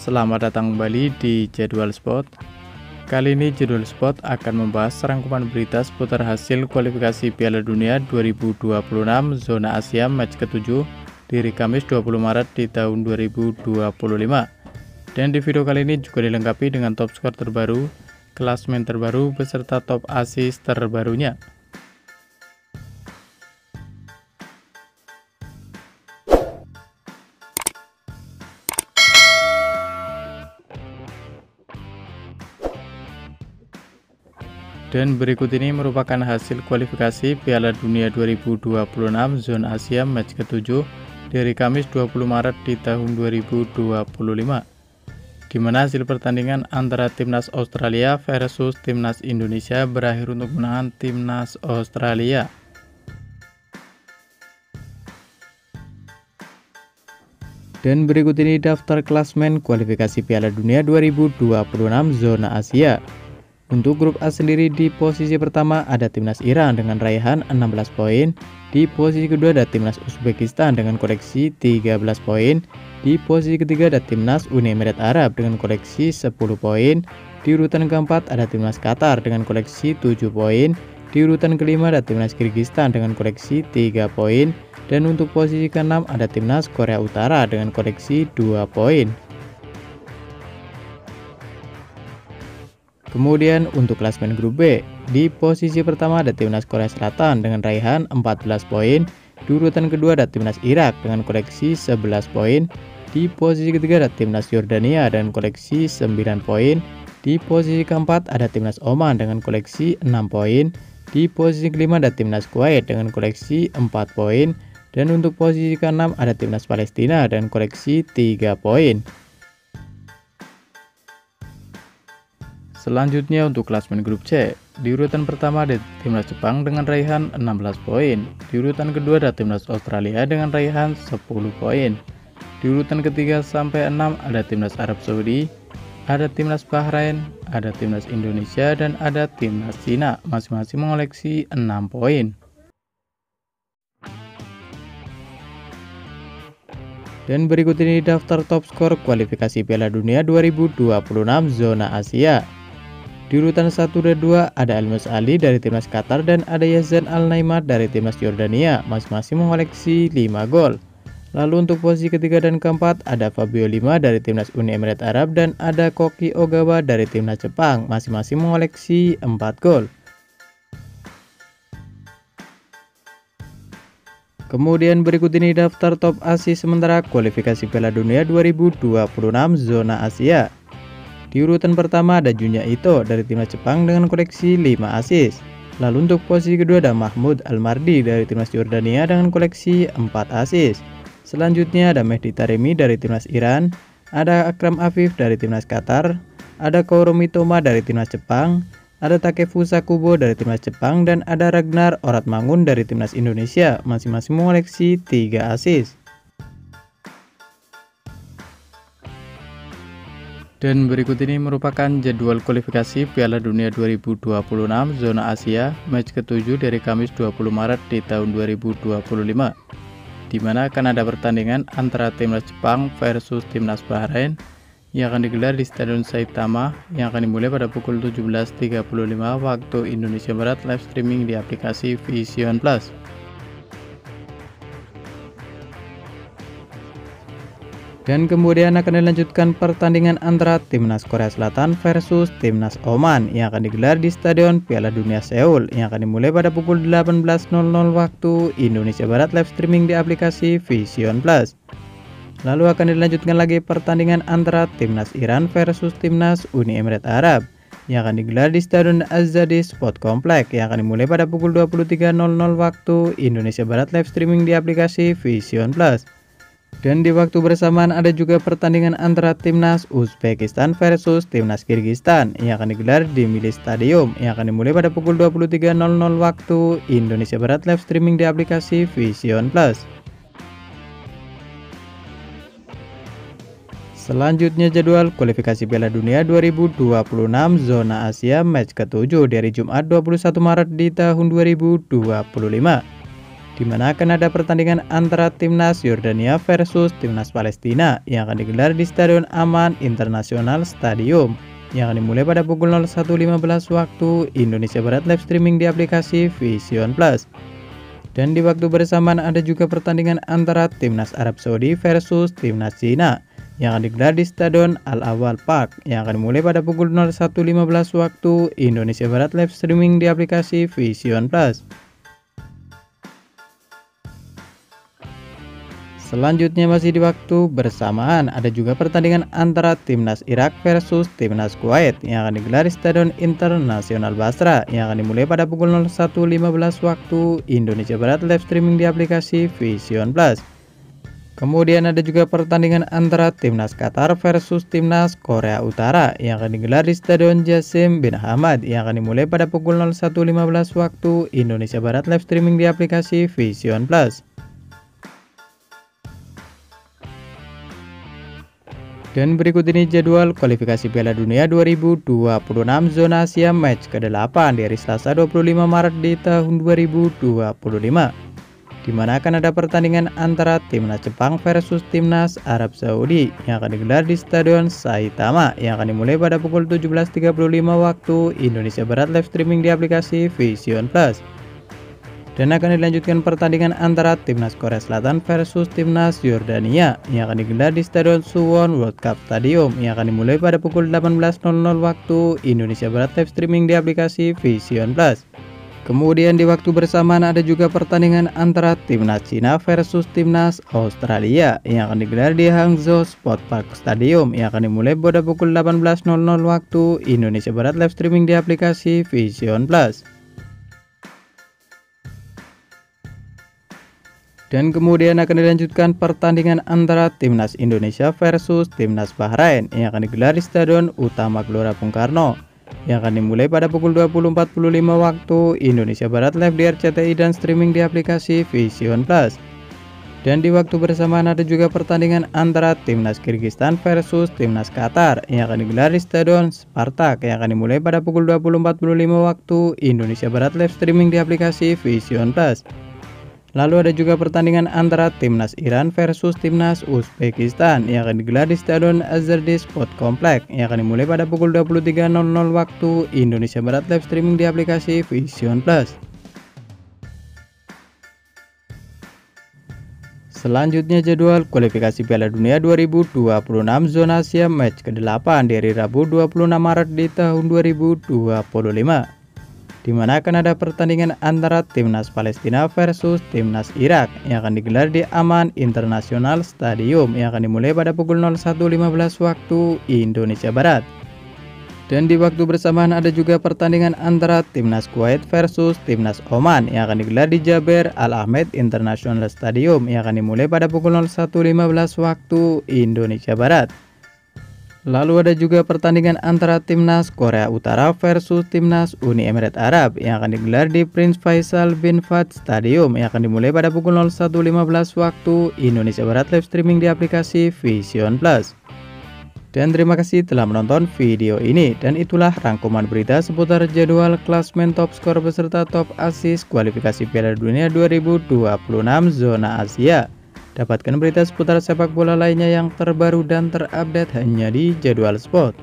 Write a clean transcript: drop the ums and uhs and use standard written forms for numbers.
Selamat datang kembali di Jadwal Sport. Kali ini Jadwal Sport akan membahas rangkuman berita seputar hasil kualifikasi Piala Dunia 2026 Zona Asia match ke-7 di Kamis 20 Maret di tahun 2025. Dan di video kali ini juga dilengkapi dengan top skor terbaru, klasmen terbaru beserta top assist terbarunya. Dan berikut ini merupakan hasil kualifikasi Piala Dunia 2026 Zona Asia match ke-7 dari Kamis 20 Maret di tahun 2025, di mana hasil pertandingan antara Timnas Australia versus Timnas Indonesia berakhir untuk kemenangan Timnas Australia. Dan berikut ini daftar klasmen kualifikasi Piala Dunia 2026 Zona Asia. Untuk grup A sendiri di posisi pertama ada Timnas Iran dengan raihan 16 poin. Di posisi kedua ada Timnas Uzbekistan dengan koleksi 13 poin. Di posisi ketiga ada Timnas Uni Emirat Arab dengan koleksi 10 poin. Di urutan keempat ada Timnas Qatar dengan koleksi 7 poin. Di urutan kelima ada Timnas Kyrgyzstan dengan koleksi 3 poin. Dan untuk posisi keenam ada Timnas Korea Utara dengan koleksi 2 poin. Kemudian untuk klasmen grup B, di posisi pertama ada Timnas Korea Selatan dengan raihan 14 poin. Di urutan kedua ada Timnas Irak dengan koleksi 11 poin. Di posisi ketiga ada Timnas Yordania dengan koleksi 9 poin. Di posisi keempat ada Timnas Oman dengan koleksi 6 poin. Di posisi kelima ada Timnas Kuwait dengan koleksi 4 poin. Dan untuk posisi keenam ada Timnas Palestina dengan koleksi 3 poin. Selanjutnya untuk klasmen grup C, di urutan pertama ada Timnas Jepang dengan raihan 16 poin. Di urutan kedua ada Timnas Australia dengan raihan 10 poin. Di urutan ketiga sampai 6 ada Timnas Arab Saudi, ada Timnas Bahrain, ada Timnas Indonesia, dan ada Timnas Cina, masing-masing mengoleksi 6 poin. Dan berikut ini daftar top skor kualifikasi Piala Dunia 2026 Zona Asia. Di urutan 1 dan 2 ada Elmas Ali dari Timnas Qatar dan ada Yazan Al-Naimar dari Timnas Yordania, masing-masing mengoleksi 5 gol. Lalu untuk posisi ketiga dan keempat ada Fabio Lima dari Timnas Uni Emirat Arab dan ada Koki Ogawa dari Timnas Jepang, masing-masing mengoleksi 4 gol. Kemudian berikut ini daftar top assist sementara kualifikasi Piala Dunia 2026 Zona Asia. Di urutan pertama ada Junya Ito dari Timnas Jepang dengan koleksi 5 assist. Lalu untuk posisi kedua ada Mahmud Almardi dari Timnas Yordania dengan koleksi 4 assist. Selanjutnya ada Mehdi Taremi dari Timnas Iran, ada Akram Afif dari Timnas Qatar, ada Kaoru Mitoma dari Timnas Jepang, ada Takefusa Kubo dari Timnas Jepang, dan ada Ragnar Oratmangun dari Timnas Indonesia, masing-masing mengoleksi 3 assist. Dan berikut ini merupakan jadwal kualifikasi Piala Dunia 2026 Zona Asia match ke-7 dari Kamis 20 Maret di tahun 2025, di mana akan ada pertandingan antara Timnas Jepang versus Timnas Bahrain yang akan digelar di Stadion Saitama yang akan dimulai pada pukul 17.35 waktu Indonesia Barat, live streaming di aplikasi Vision Plus. Dan kemudian akan dilanjutkan pertandingan antara Timnas Korea Selatan versus Timnas Oman yang akan digelar di Stadion Piala Dunia Seoul yang akan dimulai pada pukul 18.00 waktu Indonesia Barat, live streaming di aplikasi Vision Plus. Lalu akan dilanjutkan lagi pertandingan antara Timnas Iran versus Timnas Uni Emirat Arab yang akan digelar di Stadion Azadi Sport Complex yang akan dimulai pada pukul 23.00 waktu Indonesia Barat, live streaming di aplikasi Vision Plus. Dan di waktu bersamaan ada juga pertandingan antara Timnas Uzbekistan versus Timnas Kyrgyzstan yang akan digelar di Mili Stadium yang akan dimulai pada pukul 23.00 waktu Indonesia Barat, live streaming di aplikasi Vision Plus. Selanjutnya jadwal kualifikasi Piala Dunia 2026 Zona Asia match ke-7 dari Jumat 21 Maret di tahun 2025. di mana akan ada pertandingan antara timnas Yordania versus timnas Palestina yang akan digelar di Stadion Aman International Stadium yang akan dimulai pada pukul 01.15 waktu Indonesia Barat, live streaming di aplikasi Vision Plus. Dan di waktu bersamaan ada juga pertandingan antara timnas Arab Saudi versus timnas Cina yang akan digelar di Stadion Al-Awwal Park yang akan dimulai pada pukul 01.15 waktu Indonesia Barat, live streaming di aplikasi Vision Plus. Selanjutnya masih di waktu bersamaan ada juga pertandingan antara timnas Irak versus timnas Kuwait yang akan digelar di Stadion Internasional Basra yang akan dimulai pada pukul 01.15 waktu Indonesia Barat, live streaming di aplikasi Vision Plus. Kemudian ada juga pertandingan antara timnas Qatar versus timnas Korea Utara yang akan digelar di Stadion Jassim bin Hamad yang akan dimulai pada pukul 01.15 waktu Indonesia Barat, live streaming di aplikasi Vision Plus. Dan berikut ini jadwal kualifikasi Piala Dunia 2026 zona Asia match ke-8 di hari Selasa 25 Maret di tahun 2025, di mana akan ada pertandingan antara timnas Jepang versus timnas Arab Saudi yang akan digelar di Stadion Saitama yang akan dimulai pada pukul 17.35 waktu Indonesia Barat, live streaming di aplikasi Vision Plus. Dan akan dilanjutkan pertandingan antara timnas Korea Selatan versus timnas Yordania yang akan digelar di Stadion Suwon World Cup Stadium yang akan dimulai pada pukul 18.00 waktu Indonesia Barat, live streaming di aplikasi Vision Plus. Kemudian di waktu bersamaan ada juga pertandingan antara timnas Cina versus timnas Australia yang akan digelar di Hangzhou Sport Park Stadium yang akan dimulai pada pukul 18.00 waktu Indonesia Barat, live streaming di aplikasi Vision Plus. Dan kemudian akan dilanjutkan pertandingan antara timnas Indonesia versus timnas Bahrain yang akan digelar di Stadion Utama Gelora Bung Karno yang akan dimulai pada pukul 20.45 waktu Indonesia Barat, live di RCTI dan streaming di aplikasi Vision Plus. Dan di waktu bersamaan ada juga pertandingan antara timnas Kirgistan versus timnas Qatar yang akan digelar di Stadion Spartak yang akan dimulai pada pukul 20.45 waktu Indonesia Barat, live streaming di aplikasi Vision Plus. Lalu ada juga pertandingan antara timnas Iran versus timnas Uzbekistan yang akan digelar di Stadion Azadi Sport Complex yang akan dimulai pada pukul 23.00 waktu Indonesia Barat, live streaming di aplikasi Vision Plus. Selanjutnya jadwal kualifikasi Piala Dunia 2026 zona Asia match ke-8 di hari Rabu 26 Maret di tahun 2025. Di mana akan ada pertandingan antara timnas Palestina versus timnas Irak yang akan digelar di Aman International Stadium yang akan dimulai pada pukul 01.15 waktu Indonesia Barat. Dan di waktu bersamaan ada juga pertandingan antara timnas Kuwait versus timnas Oman yang akan digelar di Jaber Al Ahmed International Stadium yang akan dimulai pada pukul 01.15 waktu Indonesia Barat. Lalu ada juga pertandingan antara timnas Korea Utara versus timnas Uni Emirat Arab yang akan digelar di Prince Faisal bin Fahd Stadium yang akan dimulai pada pukul 01.15 waktu Indonesia Barat, live streaming di aplikasi Vision Plus. Dan terima kasih telah menonton video ini, dan itulah rangkuman berita seputar jadwal klasmen top skor beserta top assist kualifikasi Piala Dunia 2026 zona Asia. Dapatkan berita seputar sepak bola lainnya yang terbaru dan terupdate hanya di Jadwal Sport.